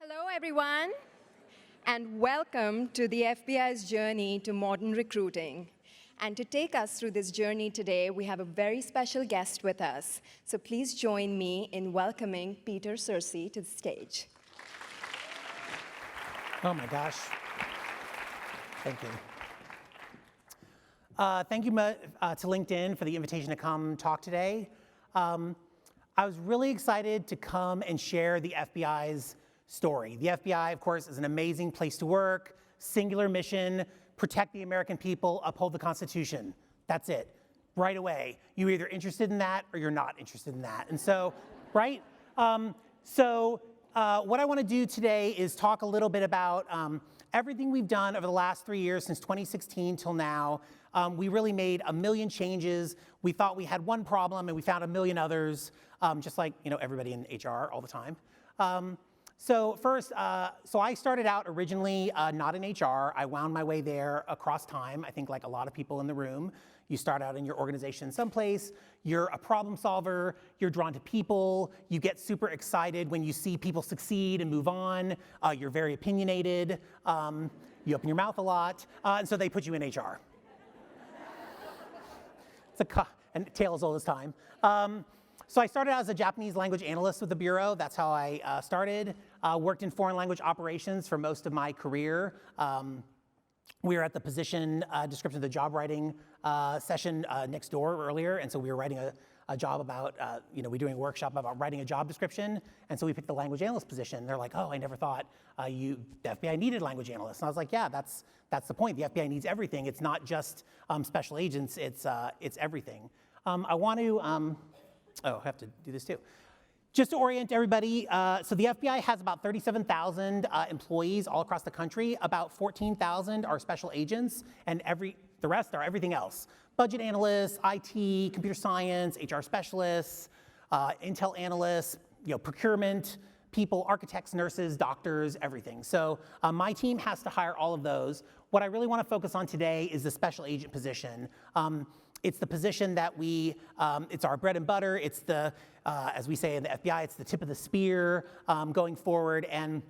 Hello, everyone, and welcome to the FBI's journey to modern recruiting. And to take us through this journey today, we have a very special guest with us. So please join me in welcoming Peter Sursi to the stage. Oh my gosh. Thank you. Thank you to LinkedIn for the invitation to come talk today. I was really excited to come and share the FBI's story. The FBI, of course, is an amazing place to work, singular mission, protect the American people, uphold the Constitution. That's it. Right away. You're either interested in that or you're not interested in that. And so, right? What I want to do today is talk a little bit about everything we've done over the last 3 years, since 2016 till now. We really made a million changes. We thought we had one problem and we found a million others, just like everybody in HR all the time. So I started out originally not in HR. I wound my way there across time. I think like a lot of people in the room, you start out in your organization someplace, you're a problem solver, you're drawn to people, you get super excited when you see people succeed and move on, you're very opinionated, you open your mouth a lot, and so they put you in HR. It's a tale as old as time. So I started out as a Japanese language analyst with the Bureau. That's how I started. Worked in foreign language operations for most of my career. We were at the position description of the job writing session next door earlier, and so we were writing a job about, we were doing a workshop about writing a job description, and so we picked the language analyst position. They're like, oh, I never thought the FBI needed language analysts. And I was like, yeah, that's the point. The FBI needs everything. It's not just special agents, it's everything. I want to, I have to do this too. Just to orient everybody, so the FBI has about 37,000 employees all across the country. About 14,000 are special agents, and the rest are everything else. Budget analysts, IT, computer science, HR specialists, intel analysts, procurement people, architects, nurses, doctors, everything. So my team has to hire all of those. What I really want to focus on today is the special agent position. It's the position that it's our bread and butter. It's the, as we say in the FBI, it's the tip of the spear going forward. And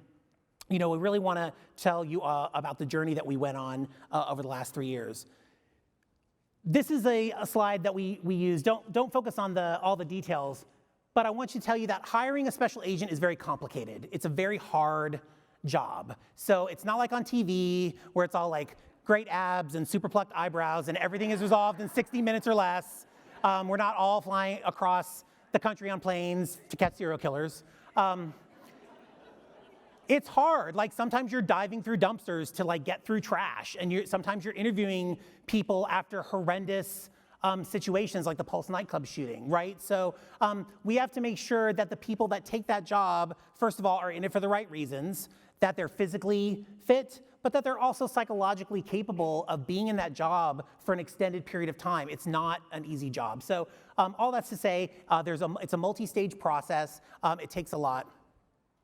we really want to tell you about the journey that we went on over the last 3 years. This is a slide that we use. Don't focus on all the details, but I want you to tell you that hiring a special agent is very complicated. It's a very hard job. So it's not like on TV where it's all like great abs and super plucked eyebrows and everything is resolved in 60 minutes or less. We're not all flying across the country on planes to catch serial killers. It's hard. Like sometimes you're diving through dumpsters to get through trash, and sometimes you're interviewing people after horrendous situations like the Pulse nightclub shooting, right? So we have to make sure that the people that take that job, first of all, are in it for the right reasons, that they're physically fit, but that they're also psychologically capable of being in that job for an extended period of time. It's not an easy job. So all that's to say, it's a multi-stage process. It takes a lot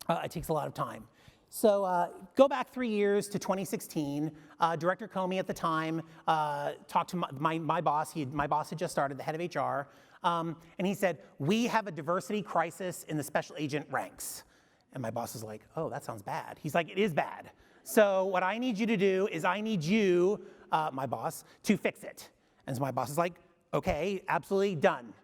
of time. So go back 3 years to 2016. Director Comey at the time talked to my boss. My boss had just started, the head of HR, and he said, "We have a diversity crisis in the special agent ranks." And my boss is like, "Oh, that sounds bad." He's like, "It is bad. So what I need you to do is I need you, my boss, to fix it." And so my boss is like, "Okay, absolutely, done."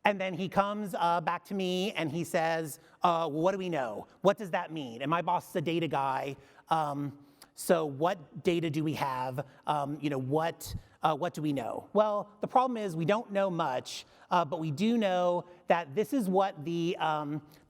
And then he comes back to me and he says, well, what do we know? What does that mean? And my boss is a data guy. So what data do we have? What do we know? Well, the problem is we don't know much, but we do know that this is what the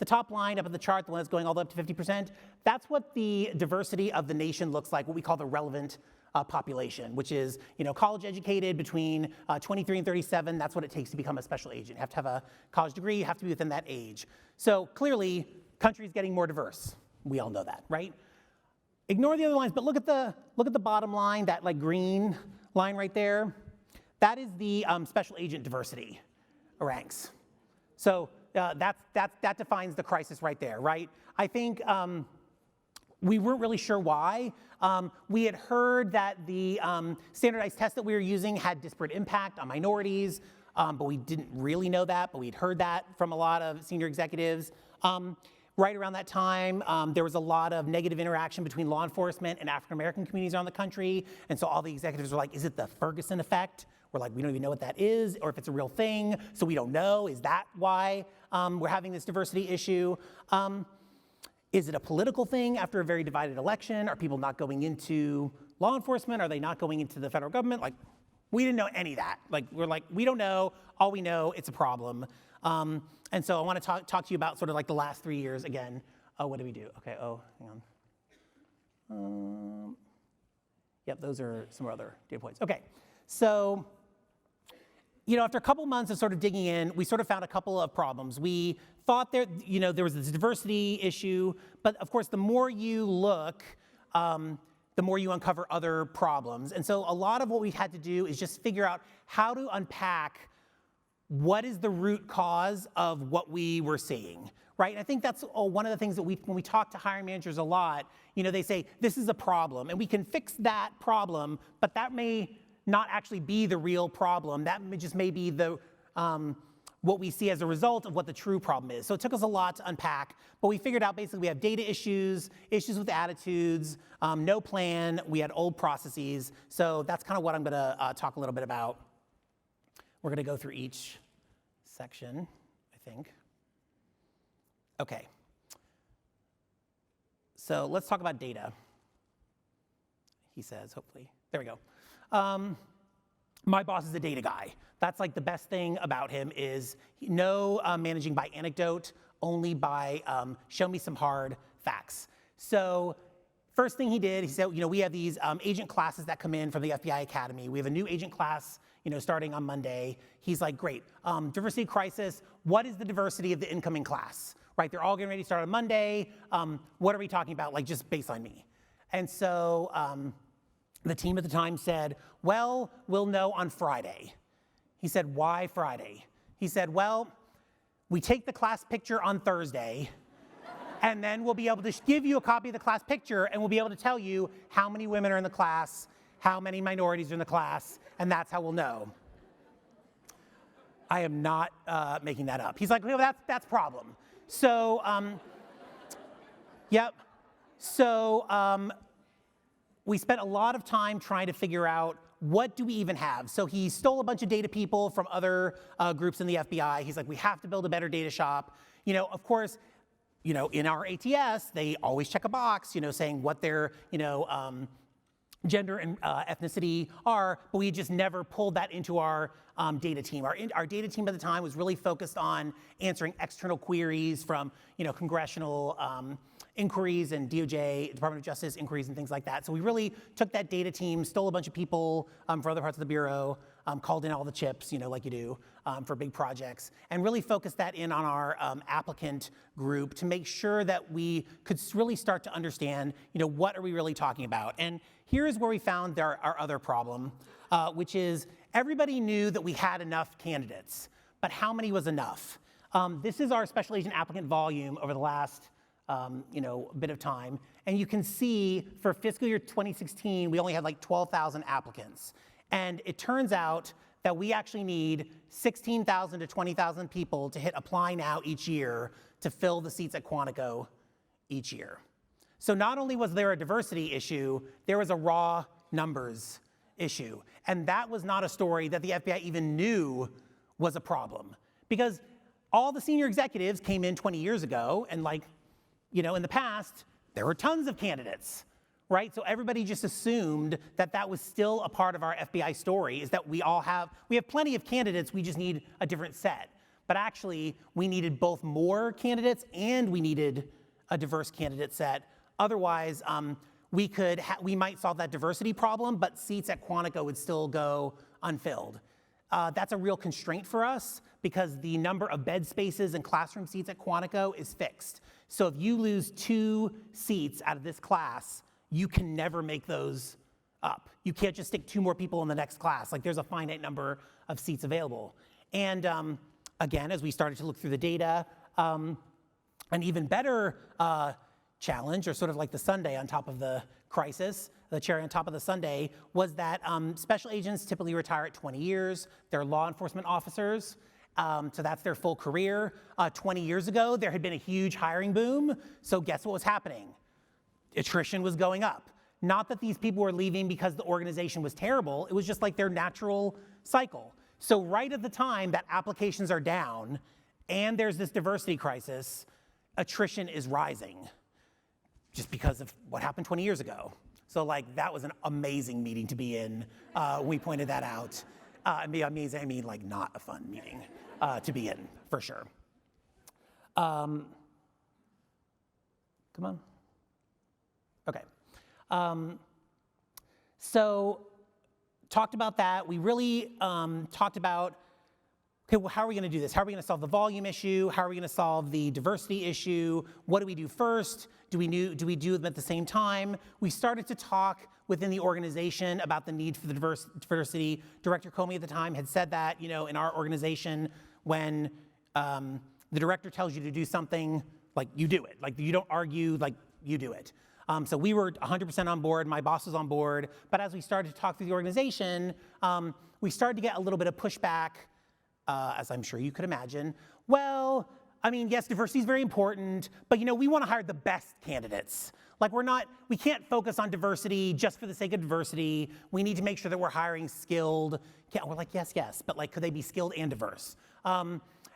top line up at the chart, the one that's going all the way up to 50%, that's what the diversity of the nation looks like, what we call the relevant population, which is college educated between 23 and 37. That's what it takes to become a special agent. You have to have a college degree. You have to be within that age. So clearly, country's getting more diverse. We all know that, right? Ignore the other lines, but look at the bottom line, that green line right there. That is the special agent diversity ranks. So that defines the crisis right there, right? I think we weren't really sure why. We had heard that the standardized test that we were using had disparate impact on minorities, but we didn't really know that, but we'd heard that from a lot of senior executives. Right around that time, there was a lot of negative interaction between law enforcement and African American communities around the country. And so all the executives were like, is it the Ferguson effect? We're like, we don't even know what that is, or if it's a real thing, so we don't know. Is that why we're having this diversity issue? Is it a political thing after a very divided election? Are people not going into law enforcement? Are they not going into the federal government? Like, we didn't know any of that. Like, we're like, we don't know. All we know, it's a problem. And so I want to talk to you about sort of like the last 3 years again. What did we do? Okay, hang on. Yep, those are some other data points. Okay, so, after a couple months of sort of digging in, we sort of found a couple of problems. We thought there was this diversity issue, but of course, the more you look, the more you uncover other problems. And so a lot of what we had to do is just figure out how to unpack what is the root cause of what we were seeing, right? And I think that's one of the things that when we talk to hiring managers a lot, they say, this is a problem, and we can fix that problem, but that may not actually be the real problem. That may be the what we see as a result of what the true problem is. So it took us a lot to unpack, but we figured out basically we have data issues with attitudes, no plan, we had old processes. So that's kind of what I'm gonna talk a little bit about. We're gonna go through each section, I think. Okay. So let's talk about data. He says, hopefully. There we go. My boss is a data guy. That's like the best thing about him is no managing by anecdote, only by show me some hard facts. So first thing he did, he said, we have these agent classes that come in from the FBI Academy. We have a new agent class, starting on Monday. He's like, great, diversity crisis. What is the diversity of the incoming class? Right, they're all getting ready to start on Monday. What are we talking about? Like just baseline me. And so the team at the time said, well, we'll know on Friday. He said, why Friday? He said, well, we take the class picture on Thursday, and then we'll be able to give you a copy of the class picture, and we'll be able to tell you how many women are in the class, how many minorities are in the class, and that's how we'll know. I am not making that up. He's like, well, that's a problem. So, yep. So we spent a lot of time trying to figure out what do we even have? So he stole a bunch of data people from other groups in the FBI. He's like, we have to build a better data shop. Of course, in our ATS, they always check a box, saying what their, gender and ethnicity are, but we just never pulled that into our data team. Our data team at the time was really focused on answering external queries from, congressional inquiries and DOJ, Department of Justice inquiries and things like that. So we really took that data team, stole a bunch of people from other parts of the Bureau, called in all the chips, like you do for big projects, and really focused that in on our applicant group to make sure that we could really start to understand, what are we really talking about? And here's where we found our other problem, which is everybody knew that we had enough candidates, but how many was enough? This is our special agent applicant volume over the last bit of time. And you can see for fiscal year 2016, we only had like 12,000 applicants. And it turns out that we actually need 16,000 to 20,000 people to hit apply now each year to fill the seats at Quantico each year. So not only was there a diversity issue, there was a raw numbers issue. And that was not a story that the FBI even knew was a problem. Because all the senior executives came in 20 years ago and in the past, there were tons of candidates, right? So everybody just assumed that that was still a part of our FBI story, is that we have plenty of candidates, we just need a different set. But actually, we needed both more candidates and we needed a diverse candidate set. Otherwise, we might solve that diversity problem, but seats at Quantico would still go unfilled. That's a real constraint for us because the number of bed spaces and classroom seats at Quantico is fixed. So if you lose 2 seats out of this class, you can never make those up. You can't just stick 2 more people in the next class. Like there's a finite number of seats available. And again, as we started to look through the data, an even better challenge, or sort of like the sundae on top of the crisis, the cherry on top of the sundae, was that special agents typically retire at 20 years. They're law enforcement officers. So that's their full career. 20 years ago, there had been a huge hiring boom. So guess what was happening? Attrition was going up. Not that these people were leaving because the organization was terrible. It was just like their natural cycle. So right at the time that applications are down and there's this diversity crisis, attrition is rising just because of what happened 20 years ago. So like that was an amazing meeting to be in. We pointed that out. Amazing, I mean like not a fun meeting to be in, for sure. Come on. Okay. So talked about that. We really talked about, okay, well, how are we going to do this? How are we going to solve the volume issue? How are we going to solve the diversity issue? What do we do first? Do we do them at the same time? We started to talk within the organization about the need for the diversity. Director Comey at the time had said that, in our organization, when the director tells you to do something, like you do it. Like you don't argue, like you do it. So we were 100% on board, my boss was on board, but as we started to talk through the organization, we started to get a little bit of pushback, as I'm sure you could imagine. Well, I mean, yes, diversity is very important, but we want to hire the best candidates. Like we can't focus on diversity just for the sake of diversity. We need to make sure that we're hiring skilled. We're like, yes, but like, could they be skilled and diverse?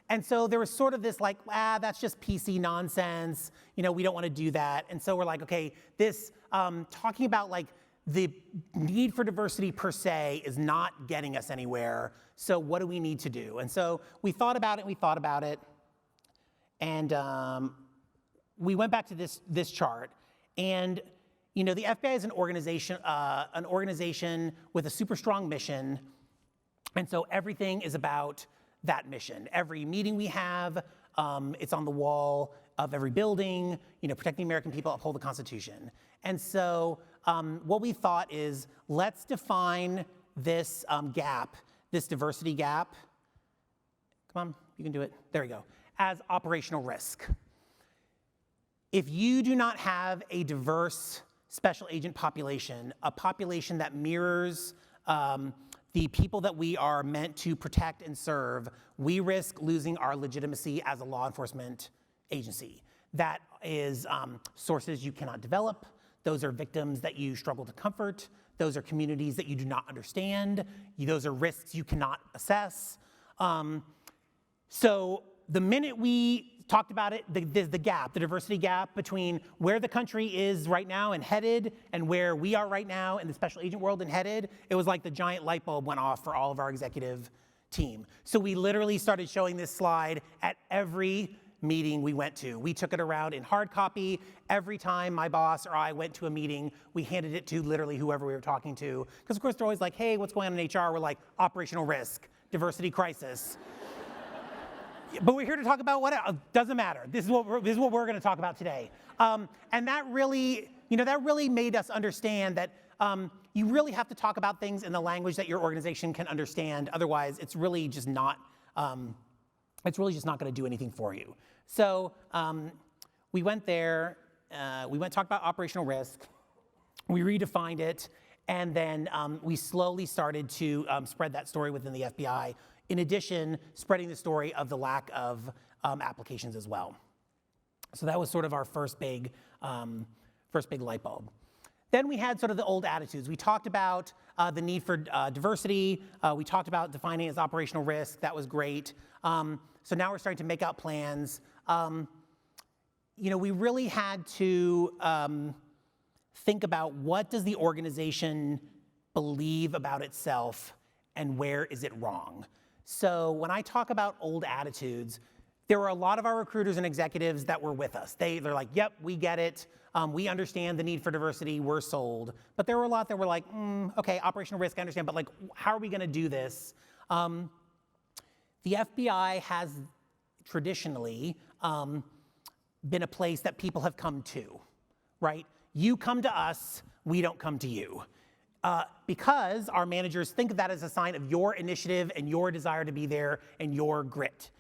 And so there was sort of this like, that's just PC nonsense. We don't want to do that. And so we're like, okay, this talking about like the need for diversity per se is not getting us anywhere. So what do we need to do? And so we thought about it. And we went back to this chart. And the FBI is an organization with a super strong mission. And so everything is about that mission. Every meeting we have, it's on the wall of every building, protecting American people, uphold the Constitution. And so what we thought is, let's define this gap, this diversity gap. Come on, you can do it. There we go. As operational risk. If you do not have a diverse special agent population, a population that mirrors the people that we are meant to protect and serve, we risk losing our legitimacy as a law enforcement agency. That is sources you cannot develop. Those are victims that you struggle to comfort. Those are communities that you do not understand. Those are risks you cannot assess. So the minute we talked about it, the gap, the diversity gap between where the country is right now and headed and where we are right now in the special agent world and headed, it was like the giant light bulb went off for all of our executive team. So we literally started showing this slide at every meeting we went to. We took it around in hard copy. Every time my boss or I went to a meeting, we handed it to literally whoever we were talking to. Because of course they're always like, hey, what's going on in HR? We're like, operational risk, diversity crisis. But we're here to talk about what else. Doesn't matter. This is what we're going to talk about today. And that really, that really made us understand that you really have to talk about things in the language that your organization can understand. Otherwise, it's really just not going to do anything for you. So we went there. We went to talk about operational risk. We redefined it, and then we slowly started to spread that story within the FBI. In addition, spreading the story of the lack of applications as well. So that was sort of our first big light bulb. Then we had sort of the old attitudes. We talked about the need for diversity. We talked about defining it as operational risk. That was great. So now we're starting to make out plans. We really had to think about what does the organization believe about itself and where is it wrong? So when I talk about old attitudes, there were a lot of our recruiters and executives that were with us. They're like, yep, we get it. We understand the need for diversity. We're sold. But there were a lot that were like, okay, operational risk, I understand, but like, how are we going to do this? The FBI has traditionally been a place that people have come to, right? You come to us, we don't come to you. Because our managers think of that as a sign of your initiative and your desire to be there and your grit.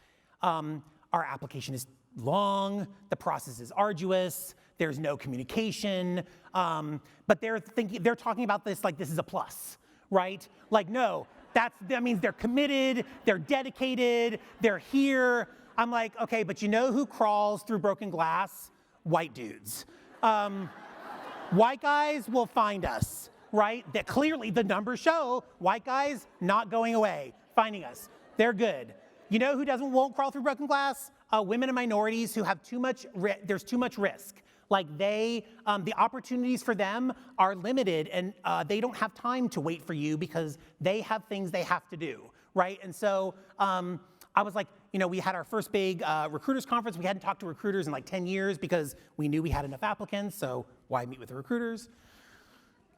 Our application is long, the process is arduous, there's no communication, but they're talking about this like this is a plus, right? Like, no, That means they're committed, they're dedicated, they're here. I'm like, okay, but you know who crawls through broken glass? White dudes. White guys will find us, right? That clearly the numbers show white guys not going away, finding us. They're good. You know who won't crawl through broken glass? Women and minorities who have there's too much risk. Like the opportunities for them are limited, and they don't have time to wait for you because they have things they have to do, right? And so I was like, we had our first big recruiters conference. We hadn't talked to recruiters in like 10 years because we knew we had enough applicants, so why meet with the recruiters?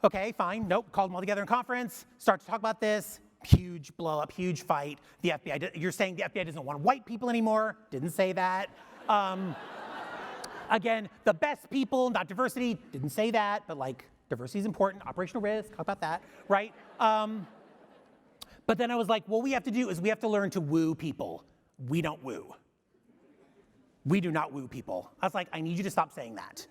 Okay, fine, nope, called them all together in conference, start to talk about this, huge blow up, huge fight. The FBI, you're saying the FBI doesn't want white people anymore? Didn't say that. Again, the best people, not diversity, didn't say that, but like diversity is important, operational risk, talk about that, right? But then I was like, what we have to do is we have to learn to woo people. We don't woo. We do not woo people. I was like, I need you to stop saying that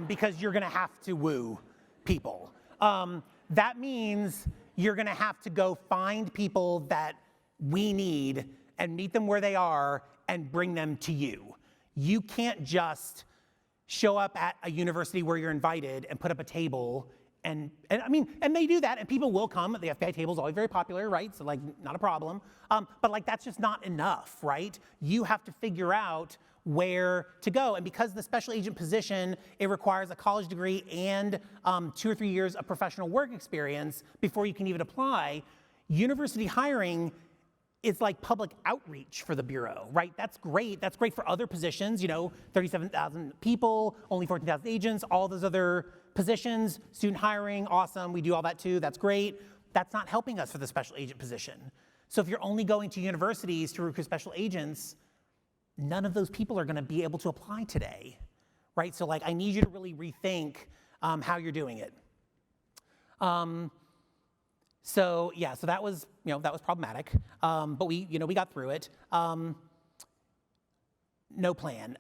because you're gonna have to woo people. That means you're gonna have to go find people that we need and meet them where they are and bring them to you. You can't just show up at a university where you're invited and put up a table and they do that and people will come. The FBI table is always very popular, right? So like, not a problem. But like, that's just not enough, right? You have to figure out where to go. And because the special agent position, it requires a college degree and 2 or 3 years of professional work experience before you can even apply. University hiring is like public outreach for the Bureau, right? That's great. That's great for other positions, 37,000 people, only 14,000 agents, all those other positions, student hiring, awesome. We do all that too. That's great. That's not helping us for the special agent position. So if you're only going to universities to recruit special agents, none of those people are going to be able to apply today, right? So like, I need you to really rethink how you're doing it. So that was, that was problematic. But we got through it. No plan.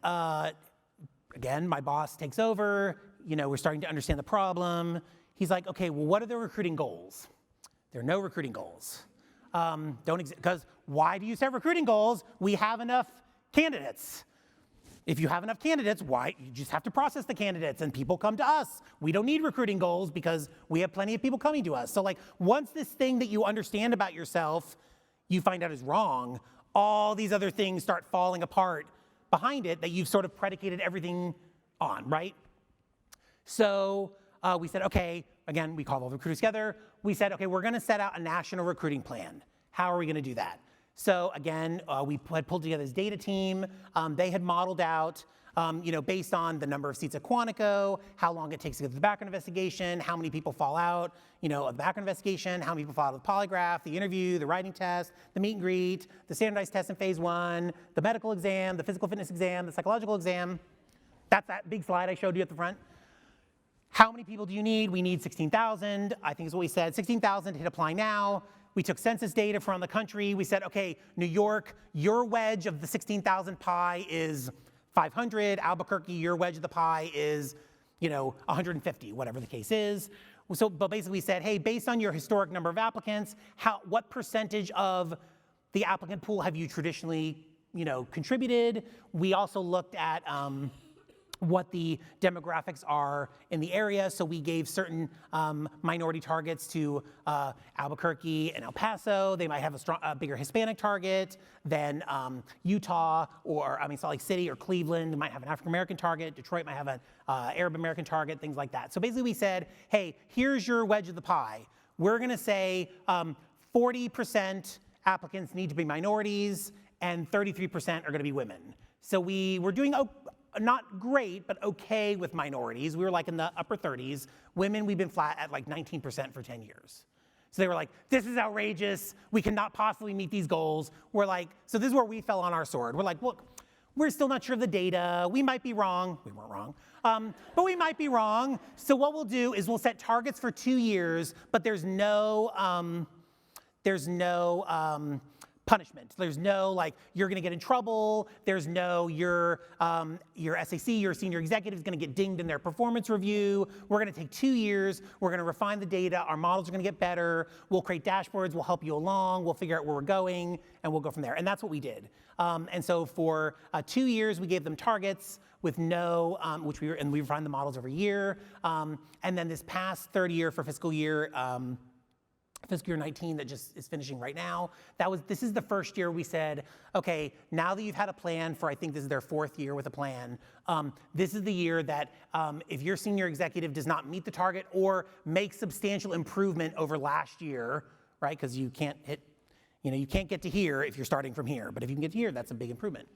Again, my boss takes over. We're starting to understand the problem. He's like, okay, well, what are the recruiting goals? There are no recruiting goals. Because why do you set recruiting goals? We have enough candidates. If you have enough candidates, why? You just have to process the candidates and people come to us. We don't need recruiting goals because we have plenty of people coming to us. So like, once this thing that you understand about yourself, you find out is wrong, all these other things start falling apart behind it that you've sort of predicated everything on, right? So we said, okay, again, we called all the recruiters together. We said, okay, we're gonna set out a national recruiting plan. How are we gonna do that? So again, we had pulled together this data team. They had modeled out, based on the number of seats at Quantico, how long it takes to get to the background investigation, how many people fall out, of the background investigation, how many people fall out of the polygraph, the interview, the writing test, the meet and greet, the standardized test in phase 1, the medical exam, the physical fitness exam, the psychological exam. That's that big slide I showed you at the front. How many people do you need? We need 16,000, I think is what we said. 16,000, hit apply now. We took census data from around the country. We said, okay, New York, your wedge of the 16,000 pie is 500. Albuquerque, your wedge of the pie is, 150, whatever the case is. But basically we said, hey, based on your historic number of applicants, what percentage of the applicant pool have you traditionally, contributed? We also looked at what the demographics are in the area. So we gave certain minority targets to Albuquerque and El Paso. They might have a bigger Hispanic target than Utah or, Salt Lake City or Cleveland. They might have an African-American target. Detroit might have an Arab-American target, things like that. So basically we said, hey, here's your wedge of the pie. We're gonna say 40% applicants need to be minorities and 33% are gonna be women. So we were doing not great, but okay with minorities. We were like in the upper 30s. Women, we've been flat at like 19% for 10 years. So they were like, this is outrageous. We cannot possibly meet these goals. We're like, so this is where we fell on our sword. We're like, look, we're still not sure of the data. We might be wrong. We weren't wrong, but we might be wrong. So what we'll do is we'll set targets for 2 years, but there's no punishment. There's no like, you're gonna get in trouble. There's no, your SAC, your senior executive is gonna get dinged in their performance review. We're gonna take 2 years. We're gonna refine the data. Our models are gonna get better. We'll create dashboards. We'll help you along. We'll figure out where we're going, and we'll go from there. And that's what we did. And so for 2 years, we gave them targets with no, and we refined the models every year. And then this past third year for fiscal year 19 that just is finishing right now, this is the first year we said, okay, now that you've had a plan for, I think this is their 4th year with a plan, this is the year that if your senior executive does not meet the target or make substantial improvement over last year, right, because you can't hit, you can't get to here if you're starting from here, but if you can get to here, that's a big improvement.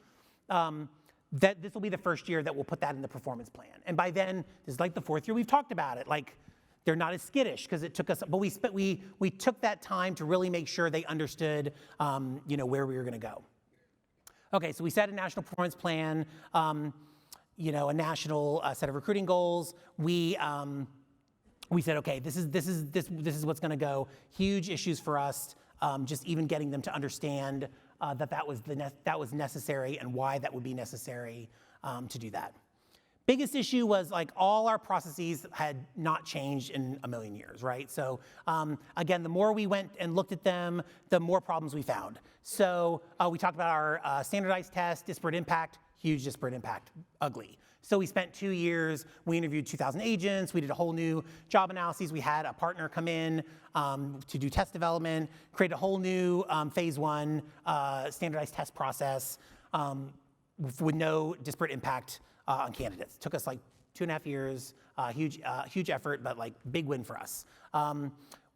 That this will be the first year that we'll put that in the performance plan. And by then, this is like the 4th year we've talked about it. Like, they're not as skittish because it took us, but we took that time to really make sure they understood, where we were going to go. Okay, so we set a national performance plan, a national set of recruiting goals. We said, okay, this is what's going to go. Huge issues for us, just even getting them to understand that was necessary and why that would be necessary to do that. Biggest issue was like all our processes had not changed in a million years, right? So again, the more we went and looked at them, the more problems we found. So we talked about our standardized test, disparate impact, huge disparate impact, ugly. So we spent 2 years, we interviewed 2,000 agents, we did a whole new job analyses, we had a partner come in to do test development, create a whole new phase 1 standardized test process with no disparate impact on candidates. Took us like 2.5 years, huge effort, but like big win for us.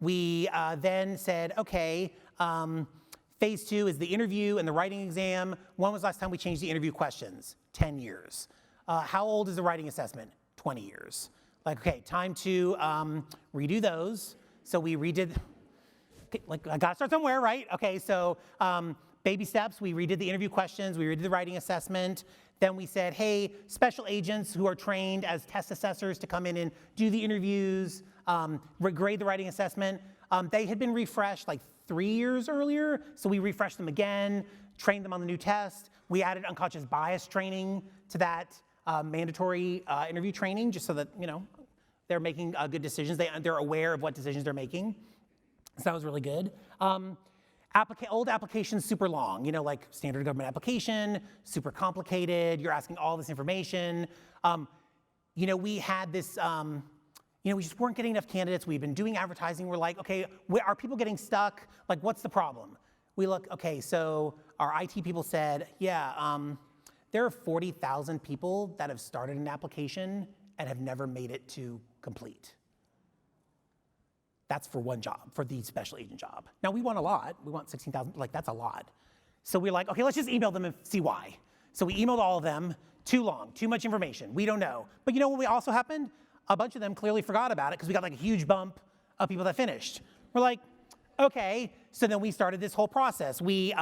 We then said, okay, phase 2 is the interview and the writing exam. When was the last time we changed the interview questions? 10 years. How old is the writing assessment? 20 years. Like, okay, time to redo those. So we redid, like I gotta start somewhere, right? Okay, so baby steps, we redid the interview questions, we redid the writing assessment. Then we said, hey, special agents who are trained as test assessors to come in and do the interviews, grade the writing assessment. They had been refreshed like 3 years earlier, so we refreshed them again, trained them on the new test. We added unconscious bias training to that mandatory interview training, just so that they're making good decisions. They're aware of what decisions they're making. So that was really good. Old applications, super long, like standard government application, super complicated. You're asking all this information. We had this, we just weren't getting enough candidates. We've been doing advertising. We're like, okay, are people getting stuck? Like, what's the problem? We look, okay, so our IT people said, yeah, there are 40,000 people that have started an application and have never made it to complete. That's for one job, for the special agent job. Now, we want a lot. We want 16,000, like that's a lot. So we're like, okay, let's just email them and see why. So we emailed all of them, too long, too much information, we don't know. But you know what also happened? A bunch of them clearly forgot about it because we got like a huge bump of people that finished. We're like, okay, so then we started this whole process. We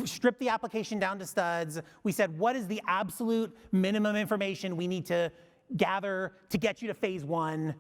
stripped the application down to studs. We said, what is the absolute minimum information we need to gather to get you to phase 1?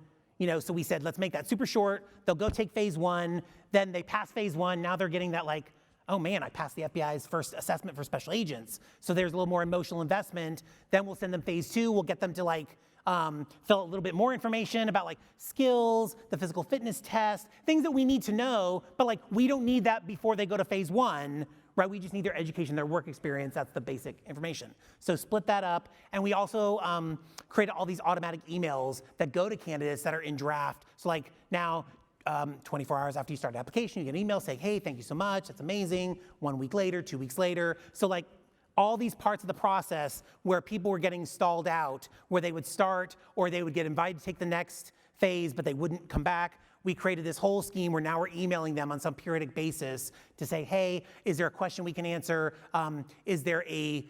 So we said, let's make that super short. They'll go take phase 1. Then they pass phase 1. Now they're getting that like, oh man, I passed the FBI's first assessment for special agents. So there's a little more emotional investment. Then we'll send them phase 2. We'll get them to like fill out a little bit more information about like skills, the physical fitness test, things that we need to know, but like we don't need that before they go to phase 1, right? We just need their education, their work experience. That's the basic information. So split that up. And we also created all these automatic emails that go to candidates that are in draft. So like now, 24 hours after you start an application, you get an email saying, hey, thank you so much, that's amazing. 1 week later, 2 weeks later. So like all these parts of the process where people were getting stalled out, where they would start or they would get invited to take the next phase, but they wouldn't come back. We created this whole scheme where now we're emailing them on some periodic basis to say, hey, is there a question we can answer? Is there they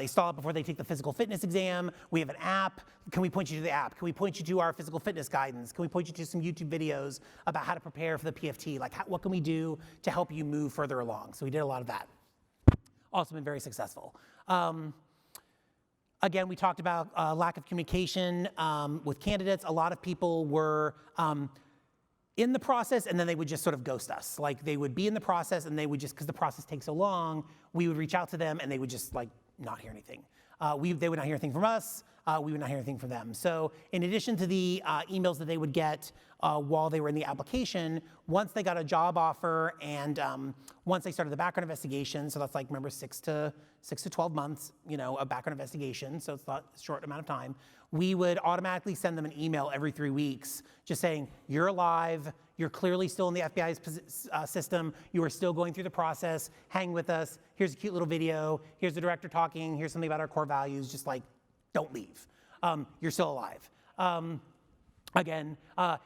stall out before they take the physical fitness exam? We have an app. Can we point you to the app? Can we point you to our physical fitness guidance? Can we point you to some YouTube videos about how to prepare for the PFT? Like, what can we do to help you move further along? So we did a lot of that. Also been very successful. Again, we talked about lack of communication with candidates. A lot of people were in the process, and then they would just sort of ghost us. Like they would be in the process and they would just, because the process takes so long, we would reach out to them and they would just like not hear anything. They would not hear anything from us, we would not hear anything from them. So in addition to the emails that they would get while they were in the application, once they got a job offer and once they started the background investigation, so that's like, remember, 6 to 12 months, you know, a background investigation, so it's not a short amount of time, we would automatically send them an email every 3 weeks just saying, you're alive, you're clearly still in the FBI's system, you are still going through the process, hang with us, here's a cute little video, here's the director talking, here's something about our core values, just like, don't leave. You're still alive. Again,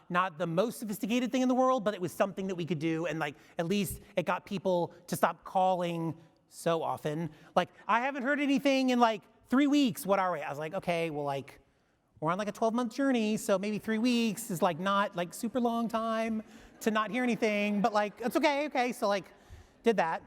not the most sophisticated thing in the world, but it was something that we could do, and like at least it got people to stop calling so often. Like, I haven't heard anything in like 3 weeks, what are we? I was like, okay, well, like, we're on like a 12-month journey, so maybe 3 weeks is like not like super long time to not hear anything, but like, it's okay, so like, did that.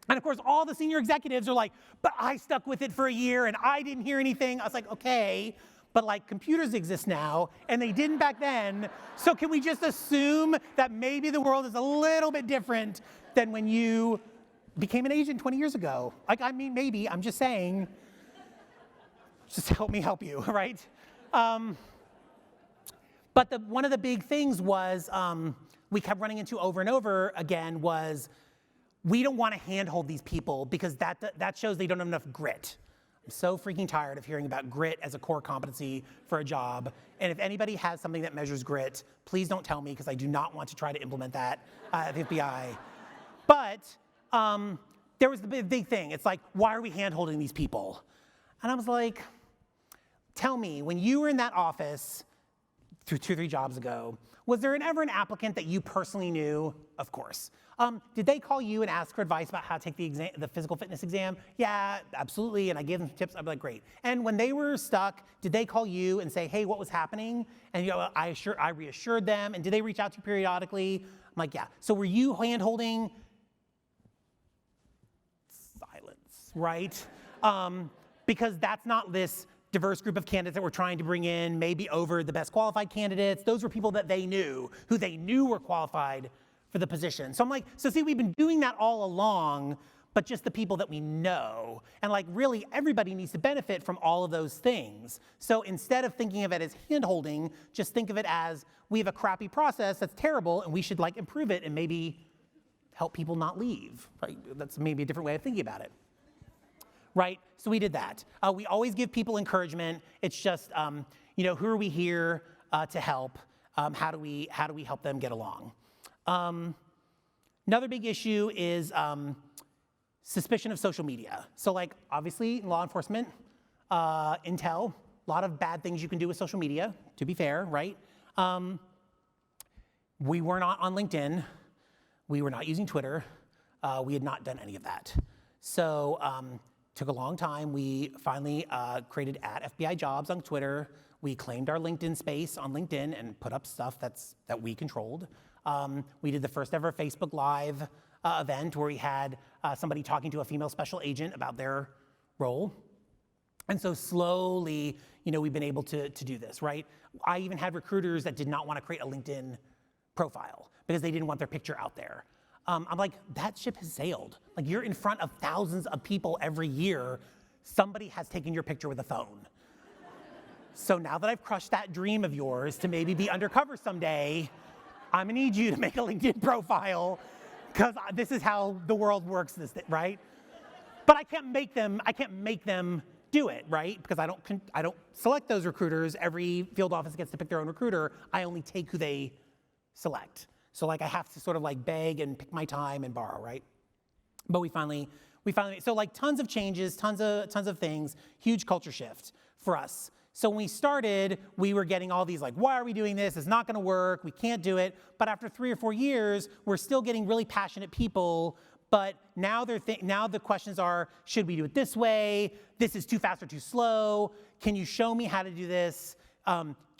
And of course, all the senior executives are like, but I stuck with it for a year and I didn't hear anything. I was like, okay, but like computers exist now and they didn't back then. So can we just assume that maybe the world is a little bit different than when you became an agent 20 years ago? Like, I mean, maybe, I'm just saying, just help me help you, right? But one of the big things was we kept running into over and over again was we don't want to handhold these people because that shows they don't have enough grit. I'm so freaking tired of hearing about grit as a core competency for a job. And if anybody has something that measures grit, please don't tell me because I do not want to try to implement that at the FBI. But there was the big thing. It's like, why are we handholding these people? And I was like, tell me, when you were in that office 2 or 3 jobs ago, was there ever an applicant that you personally knew? Of course. Did they call you and ask for advice about how to take the physical fitness exam? Yeah, absolutely, and I gave them some tips. I'd be like, great. And when they were stuck, did they call you and say, hey, what was happening? And you know, I reassured them, and did they reach out to you periodically? I'm like, yeah. So were you hand-holding? Silence, right? Because that's not this diverse group of candidates that we're trying to bring in, maybe over the best qualified candidates. Those were people that they knew, who they knew were qualified for the position. So I'm like, so see, we've been doing that all along, but just the people that we know. And like, really, everybody needs to benefit from all of those things. So instead of thinking of it as hand-holding, just think of it as, we have a crappy process that's terrible, and we should like improve it and maybe help people not leave, right? That's maybe a different way of thinking about it. Right, so we did that. We always give people encouragement. It's just, you know, who are we here to help? How do we help them get along? Another big issue is suspicion of social media. So like, obviously, in law enforcement, intel, a lot of bad things you can do with social media, to be fair, right? We were not on LinkedIn. We were not using Twitter. We had not done any of that. So, took a long time. We finally created @FBI Jobs on Twitter. We claimed our LinkedIn space on LinkedIn and put up stuff that we controlled. We did the first ever Facebook Live event where we had somebody talking to a female special agent about their role. And so slowly, you know, we've been able to do this, right? I even had recruiters that did not want to create a LinkedIn profile because they didn't want their picture out there. I'm like, that ship has sailed. Like, you're in front of thousands of people every year. Somebody has taken your picture with a phone. So now that I've crushed that dream of yours to maybe be undercover someday, I'm gonna need you to make a LinkedIn profile because this is how the world works, right? But I can't make them do it, right? Because I don't select those recruiters. Every field office gets to pick their own recruiter. I only take who they select. So like, I have to sort of like beg and pick my time and borrow, right? But we finally, so like tons of changes, tons of things, huge culture shift for us. So when we started, we were getting all these like, why are we doing this? It's not gonna work, we can't do it. But after 3 or 4 years, we're still getting really passionate people, but now the questions are, should we do it this way? This is too fast or too slow. Can you show me how to do this?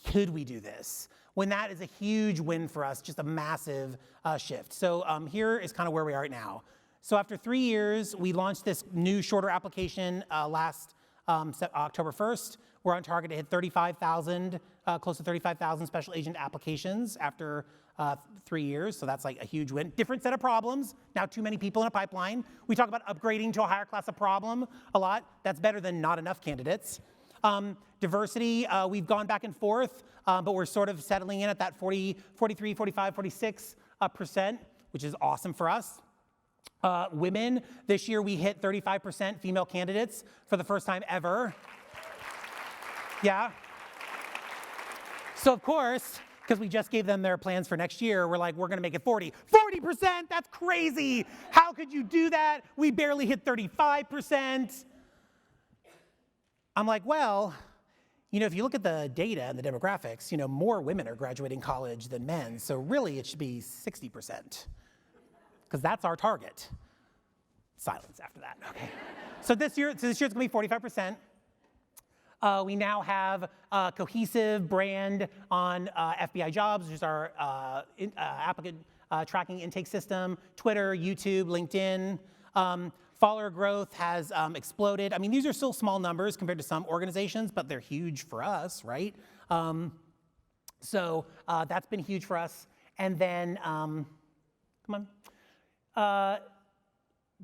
Could we do this? When that is a huge win for us, just a massive shift. So here is kind of where we are right now. So after 3 years, we launched this new shorter application last October 1st. We're on target to hit 35,000, close to 35,000 special agent applications after 3 years, so that's like a huge win. Different set of problems, now too many people in a pipeline. We talk about upgrading to a higher class of problem a lot. That's better than not enough candidates. Diversity, we've gone back and forth, but we're sort of settling in at that 43, 45, 46%, which is awesome for us. Women, this year we hit 35% female candidates for the first time ever. Yeah. So of course, because we just gave them their plans for next year, we're like, we're gonna make it 40%, that's crazy. How could you do that? We barely hit 35%. I'm like, well, if you look at the data and the demographics, more women are graduating college than men, so really it should be 60%, because that's our target. Silence after that, okay. So this year it's gonna be 45%. We now have a cohesive brand on FBI Jobs, which is our applicant tracking intake system, Twitter, YouTube, LinkedIn. Follower growth has exploded. I mean, these are still small numbers compared to some organizations, but they're huge for us, right? So that's been huge for us. And then, come on.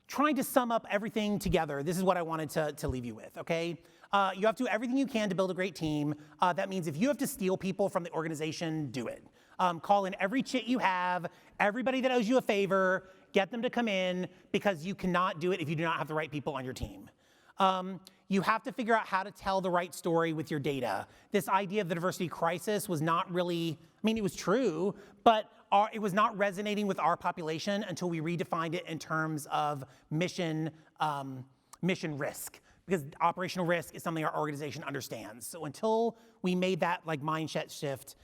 Trying to sum up everything together, this is what I wanted to leave you with, okay? You have to do everything you can to build a great team. That means if you have to steal people from the organization, do it. Call in every chit you have, everybody that owes you a favor, get them to come in, because you cannot do it if you do not have the right people on your team. You have to figure out how to tell the right story with your data. This idea of the diversity crisis was not really, it was true, but it was not resonating with our population until we redefined it in terms of mission risk, because operational risk is something our organization understands. So until we made that mindset shift,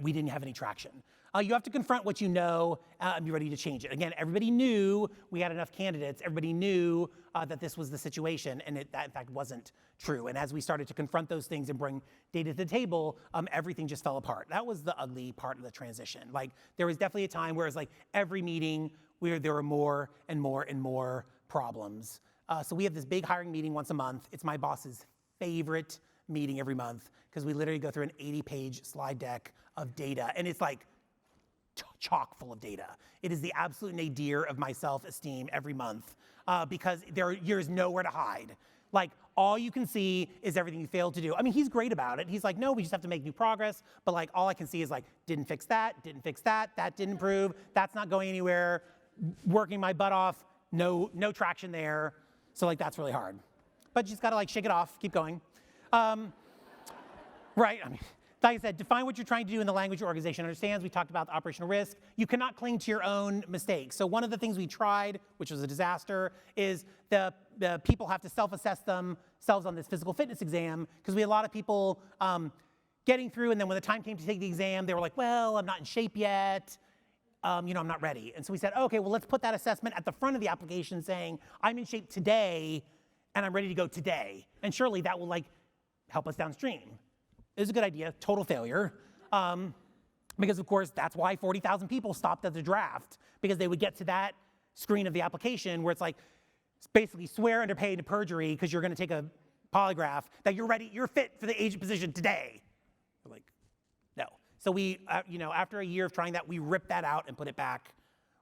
we didn't have any traction. You have to confront what you know and be ready to change it. Again, everybody knew we had enough candidates. Everybody knew that this was the situation, and that in fact wasn't true. And as we started to confront those things and bring data to the table, everything just fell apart. That was the ugly part of the transition. There was definitely a time where it was every meeting there were more and more and more problems. So we have this big hiring meeting once a month. It's my boss's favorite meeting every month, because we literally go through an 80-page slide deck of data, and it's chock full of data. It is the absolute nadir of my self-esteem every month, because there's nowhere to hide. All you can see is everything you failed to do. He's great about it. He's like, no, we just have to make new progress. But all I can see is didn't fix that, that didn't improve, that's not going anywhere, working my butt off, no traction there. So that's really hard. But you just gotta shake it off, keep going. Right, like I said, define what you're trying to do in the language your organization understands. We talked about the operational risk. You cannot cling to your own mistakes. So one of the things we tried, which was a disaster, is the people have to self-assess themselves on this physical fitness exam, because we had a lot of people getting through, and then when the time came to take the exam, they were like, well, I'm not in shape yet. I'm not ready. And so we said, okay, well, let's put that assessment at the front of the application saying, I'm in shape today, and I'm ready to go today. And surely that will help us downstream. It was a good idea, total failure. Because of course, that's why 40,000 people stopped at the draft, because they would get to that screen of the application where it's basically swear under pain of perjury, because you're gonna take a polygraph, that you're ready, you're fit for the agent position today. We're like, no. So we, after a year of trying that, we ripped that out and put it back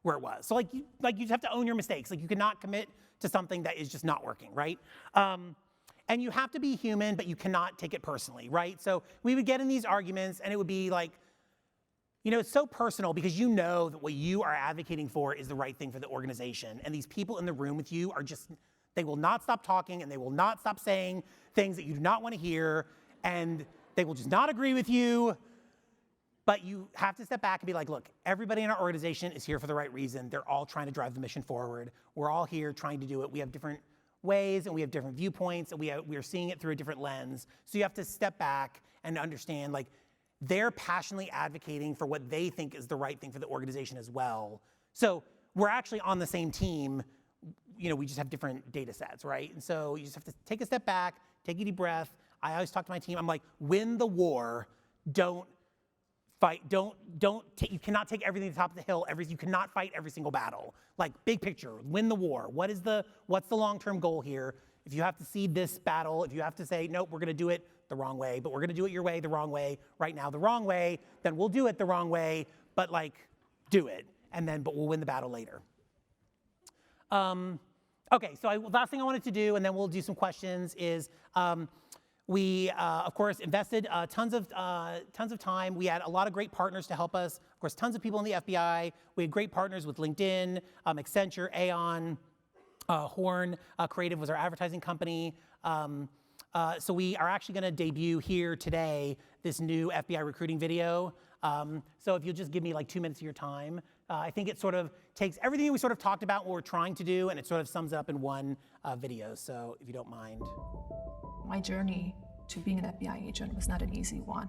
where it was. So you just have to own your mistakes. You cannot commit to something that is just not working, right? And you have to be human, but you cannot take it personally, right? So we would get in these arguments, and it would be it's so personal, because you know that what you are advocating for is the right thing for the organization. And these people in the room with you are they will not stop talking, and they will not stop saying things that you do not want to hear, and they will just not agree with you. But you have to step back and be like, look, everybody in our organization is here for the right reason. They're all trying to drive the mission forward. We're all here trying to do it. We have different ways, and we have different viewpoints, and we are seeing it through a different lens. So you have to step back and understand they're passionately advocating for what they think is the right thing for the organization as well. So we're actually on the same team, we just have different data sets, right? And so you just have to take a step back, take a deep breath. I always talk to my team, I'm like, win the war, don't fight, you cannot take everything to the top of the hill, you cannot fight every single battle. Big picture, win the war. What's the long-term goal here? If you have to cede this battle, if you have to say, nope, we're going to do it the wrong way, but we're going to do it your way, the wrong way, right now, the wrong way, then we'll do it the wrong way, but like, do it. But we'll win the battle later. Okay, so last thing I wanted to do, and then we'll do some questions, is we, of course, invested tons of time. We had a lot of great partners to help us. Of course, tons of people in the FBI. We had great partners with LinkedIn, Accenture, Aon, Horn Creative was our advertising company. So we are actually going to debut here today this new FBI recruiting video. So if you'll just give me like 2 minutes of your time. I think it sort of takes everything we sort of talked about, what we're trying to do, and it sort of sums it up in one video. So if you don't mind. My journey to being an FBI agent was not an easy one.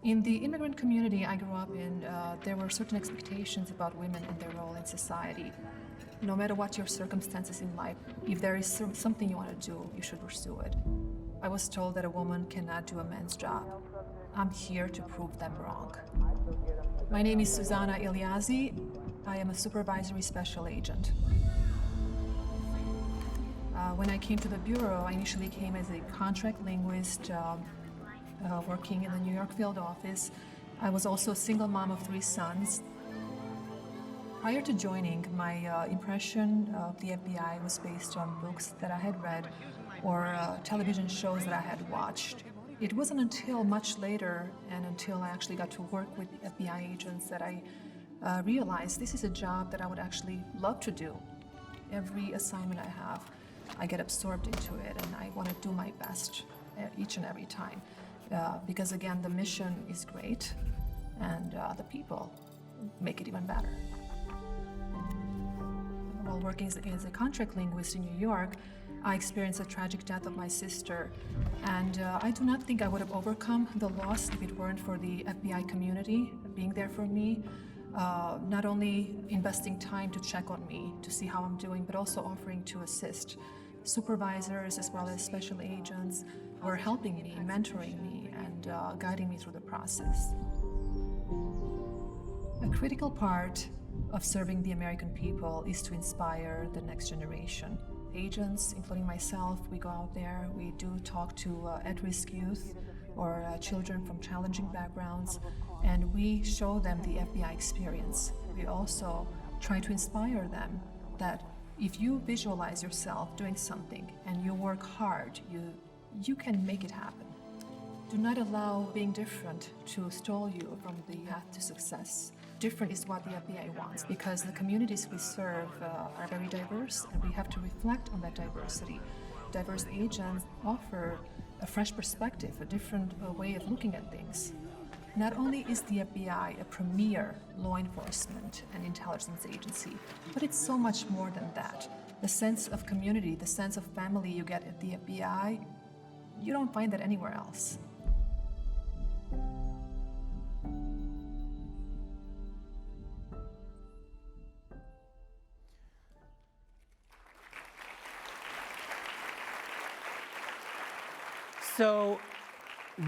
In the immigrant community I grew up in, there were certain expectations about women and their role in society. No matter what your circumstances in life, if there is something you want to do, you should pursue it. I was told that a woman cannot do a man's job. I'm here to prove them wrong. My name is Susanna Ilyazi. I am a supervisory special agent. When I came to the Bureau, I initially came as a contract linguist working in the New York field office. I was also a single mom of 3 sons. Prior to joining, my impression of the FBI was based on books that I had read or television shows that I had watched. It wasn't until much later and until I actually got to work with FBI agents that I realized this is a job that I would actually love to do. Every assignment I have, I get absorbed into it, and I want to do my best each and every time. Because again, the mission is great, and the people make it even better. While working as a contract linguist in New York, I experienced the tragic death of my sister, and I do not think I would have overcome the loss if it weren't for the FBI community being there for me, not only investing time to check on me, to see how I'm doing, but also offering to assist. Supervisors as well as special agents were helping me, mentoring me, and guiding me through the process. A critical part of serving the American people is to inspire the next generation. Agents, including myself, we go out there, we do talk to at-risk youth or children from challenging backgrounds, and we show them the FBI experience. We also try to inspire them that if you visualize yourself doing something and you work hard, you can make it happen. Do not allow being different to stall you from the path to success. Different is what the FBI wants, because the communities we serve are very diverse, and we have to reflect on that diversity. Diverse agents offer a fresh perspective, a different way of looking at things. Not only is the FBI a premier law enforcement and intelligence agency, but it's so much more than that. The sense of community, the sense of family you get at the FBI, you don't find that anywhere else. So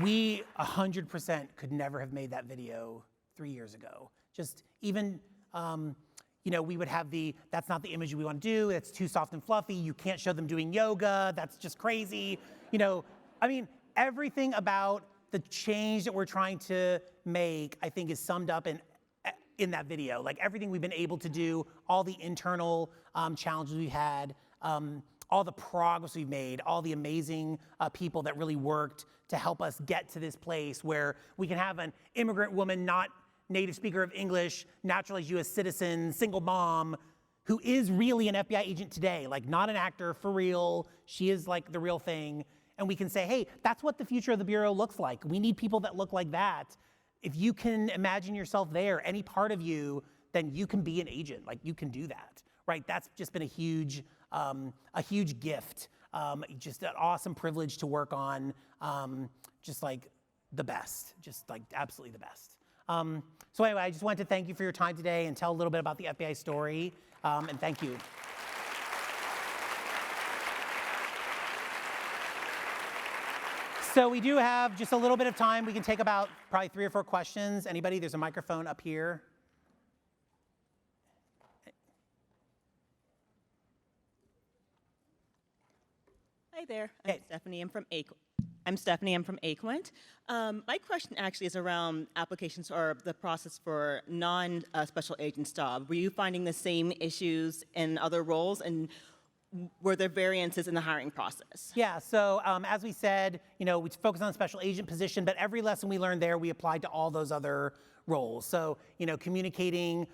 we 100% could never have made that video 3 years ago. Just even, we would have that's not the image we want to do, it's too soft and fluffy, you can't show them doing yoga, that's just crazy. Everything about the change that we're trying to make, I think, is summed up in that video. Like everything we've been able to do, all the internal challenges we had, all the progress we've made, all the amazing people that really worked to help us get to this place where we can have an immigrant woman, not native speaker of English, naturalized US citizen, single mom, who is really an FBI agent today, like not an actor, for real. She is like the real thing. And we can say, hey, that's what the future of the Bureau looks like. We need people that look like that. If you can imagine yourself there, any part of you, then you can be an agent. Like you can do that, right? That's just been a huge gift, just an awesome privilege to work on, just like the best, just like absolutely the best. So anyway, I just wanted to thank you for your time today and tell a little bit about the FBI story, and thank you. So we do have just a little bit of time. We can take about probably 3 or 4 questions. Anybody? There's a microphone up here. Hi there. Hey. I'm Stephanie. I'm from Aquint. My question actually is around applications or the process for non-special agent job. Were you finding the same issues in other roles, and were there variances in the hiring process? Yeah, so as we said, we focus on the special agent position, but every lesson we learned there, we applied to all those other roles. So, communicating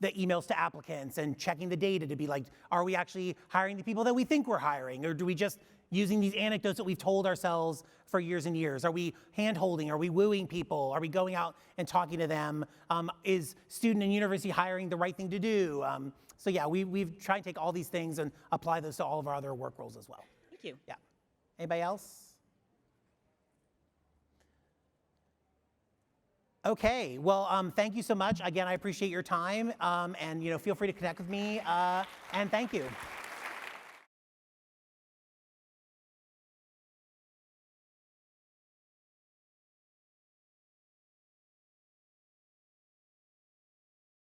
the emails to applicants and checking the data to be like, are we actually hiring the people that we think we're hiring? Or do we just using these anecdotes that we've told ourselves for years and years? Are we hand-holding? Are we wooing people? Are we going out and talking to them? Is student and university hiring the right thing to do? So yeah, we've tried to take all these things and apply those to all of our other work roles as well. Thank you. Yeah. Anybody else? Okay, well, thank you so much. Again, I appreciate your time, and feel free to connect with me, and thank you.